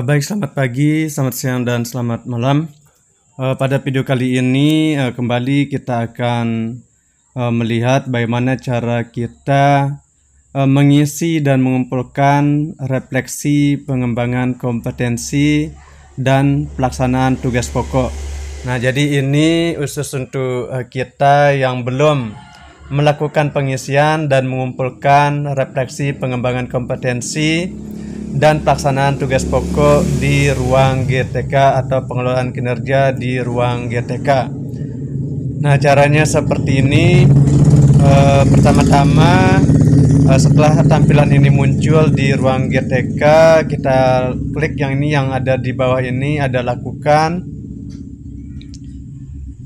Baik, selamat pagi, selamat siang, dan selamat malam. Pada video kali ini kembali kita akan melihat bagaimana cara kita mengisi dan mengumpulkan refleksi pengembangan kompetensi dan pelaksanaan tugas pokok. Nah, jadi ini khusus untuk kita yang belum melakukan pengisian dan mengumpulkan refleksi pengembangan kompetensi dan pelaksanaan tugas pokok di ruang GTK atau pengelolaan kinerja di ruang GTK. Nah, caranya seperti ini. Pertama-tama setelah tampilan ini muncul di ruang GTK, kita klik yang ini, yang ada di bawah ini ada lakukan.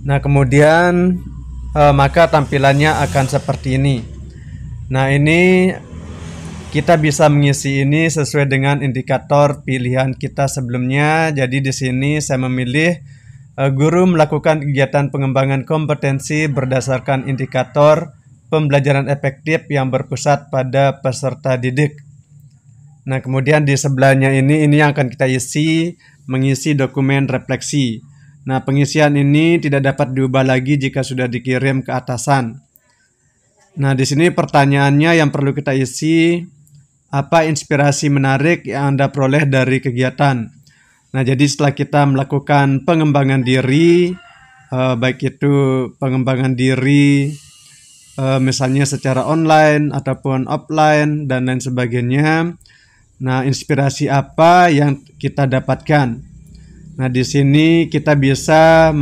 Nah, kemudian maka tampilannya akan seperti ini. Nah, ini kita bisa mengisi ini sesuai dengan indikator pilihan kita sebelumnya. Jadi di sini saya memilih guru melakukan kegiatan pengembangan kompetensi berdasarkan indikator pembelajaran efektif yang berpusat pada peserta didik. Nah, kemudian di sebelahnya ini yang akan kita isi, mengisi dokumen refleksi. Nah, pengisian ini tidak dapat diubah lagi jika sudah dikirim ke atasan. Nah, di sini pertanyaannya yang perlu kita isi, apa inspirasi menarik yang Anda peroleh dari kegiatan? Nah, jadi setelah kita melakukan pengembangan diri, baik itu pengembangan diri misalnya secara online ataupun offline dan lain sebagainya. Nah, inspirasi apa yang kita dapatkan? Nah, di sini kita bisa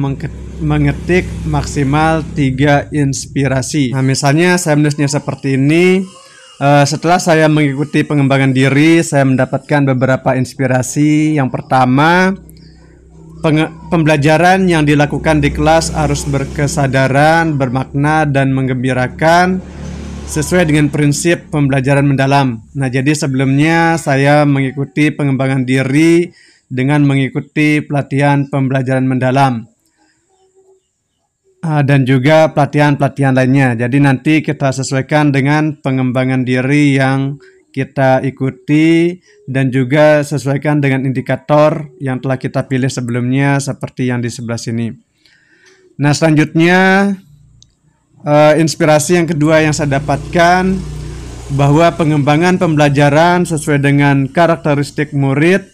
mengetik maksimal 3 inspirasi. Nah, misalnya saya menulisnya seperti ini. Setelah saya mengikuti pengembangan diri, saya mendapatkan beberapa inspirasi. Yang pertama, pembelajaran yang dilakukan di kelas harus berkesadaran, bermakna, dan menggembirakan sesuai dengan prinsip pembelajaran mendalam. Nah, jadi sebelumnya saya mengikuti pengembangan diri dengan mengikuti pelatihan pembelajaran mendalam dan juga pelatihan-pelatihan lainnya. Jadi nanti kita sesuaikan dengan pengembangan diri yang kita ikuti dan juga sesuaikan dengan indikator yang telah kita pilih sebelumnya seperti yang di sebelah sini. Nah, selanjutnya inspirasi yang kedua yang saya dapatkan, bahwa pengembangan pembelajaran sesuai dengan karakteristik murid,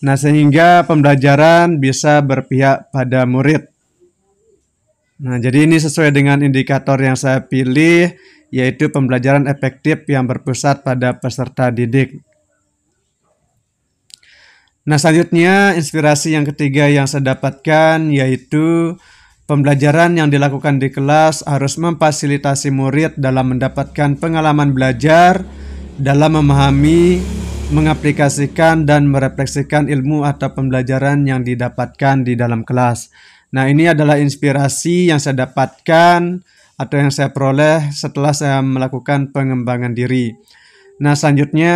nah sehingga pembelajaran bisa berpihak pada murid. Nah, jadi ini sesuai dengan indikator yang saya pilih, yaitu pembelajaran efektif yang berpusat pada peserta didik. Nah, selanjutnya inspirasi yang ketiga yang saya dapatkan, yaitu pembelajaran yang dilakukan di kelas harus memfasilitasi murid dalam mendapatkan pengalaman belajar, dalam memahami, mengaplikasikan, dan merefleksikan ilmu atau pembelajaran yang didapatkan di dalam kelas. Nah, ini adalah inspirasi yang saya dapatkan atau yang saya peroleh setelah saya melakukan pengembangan diri. Nah, selanjutnya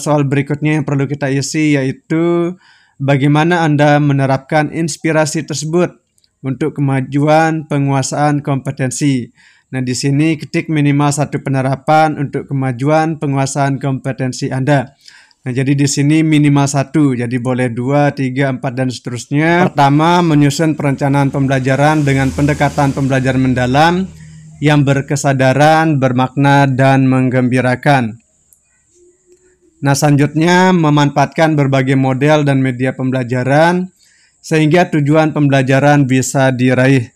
soal berikutnya yang perlu kita isi, yaitu bagaimana Anda menerapkan inspirasi tersebut untuk kemajuan penguasaan kompetensi. Nah, di sini ketik minimal 1 penerapan untuk kemajuan penguasaan kompetensi Anda. Nah, jadi di sini minimal 1, jadi boleh 2, 3, 4, dan seterusnya. Pertama, menyusun perencanaan pembelajaran dengan pendekatan pembelajaran mendalam yang berkesadaran, bermakna, dan menggembirakan. Nah, selanjutnya memanfaatkan berbagai model dan media pembelajaran sehingga tujuan pembelajaran bisa diraih.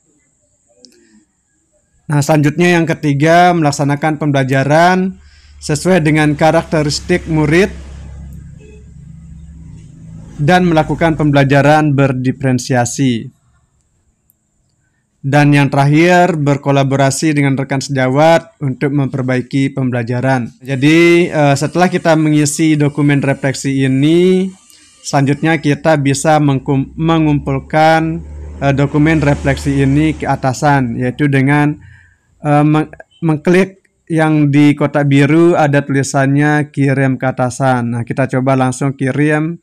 Nah, selanjutnya yang ketiga, melaksanakan pembelajaran sesuai dengan karakteristik murid dan melakukan pembelajaran berdiferensiasi. Dan yang terakhir, berkolaborasi dengan rekan sejawat untuk memperbaiki pembelajaran. Jadi setelah kita mengisi dokumen refleksi ini, selanjutnya kita bisa mengumpulkan dokumen refleksi ini ke atasan, yaitu dengan mengklik yang di kotak biru ada tulisannya kirim ke atasan. Nah, kita coba langsung kirim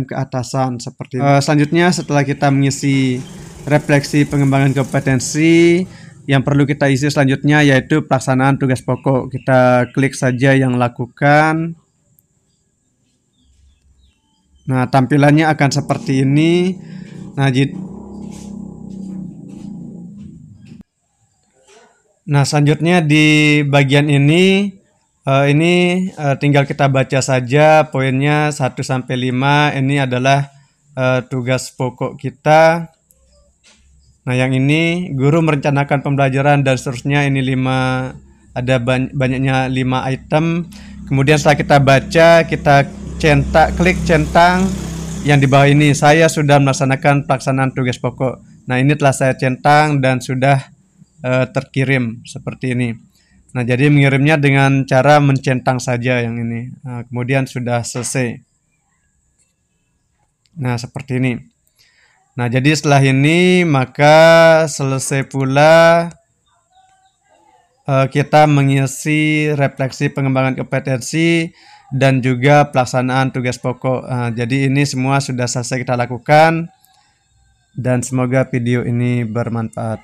ke atasan seperti ini. Selanjutnya, setelah kita mengisi refleksi pengembangan kompetensi, yang perlu kita isi selanjutnya yaitu pelaksanaan tugas pokok. Kita klik saja yang lakukan. Nah, tampilannya akan seperti ini. Nah, selanjutnya di bagian ini tinggal kita baca saja poinnya 1 sampai 5. Ini adalah tugas pokok kita. Nah, yang ini guru merencanakan pembelajaran dan seterusnya. Ini ada banyaknya 5 item. Kemudian setelah kita baca, kita klik centang yang di bawah ini. Saya sudah melaksanakan pelaksanaan tugas pokok. Nah, ini telah saya centang dan sudah terkirim seperti ini. Nah, jadi mengirimnya dengan cara mencentang saja yang ini. Nah, kemudian sudah selesai. Nah, seperti ini. Nah, jadi setelah ini maka selesai pula kita mengisi refleksi pengembangan kompetensi dan juga pelaksanaan tugas pokok. Jadi ini semua sudah selesai kita lakukan dan semoga video ini bermanfaat.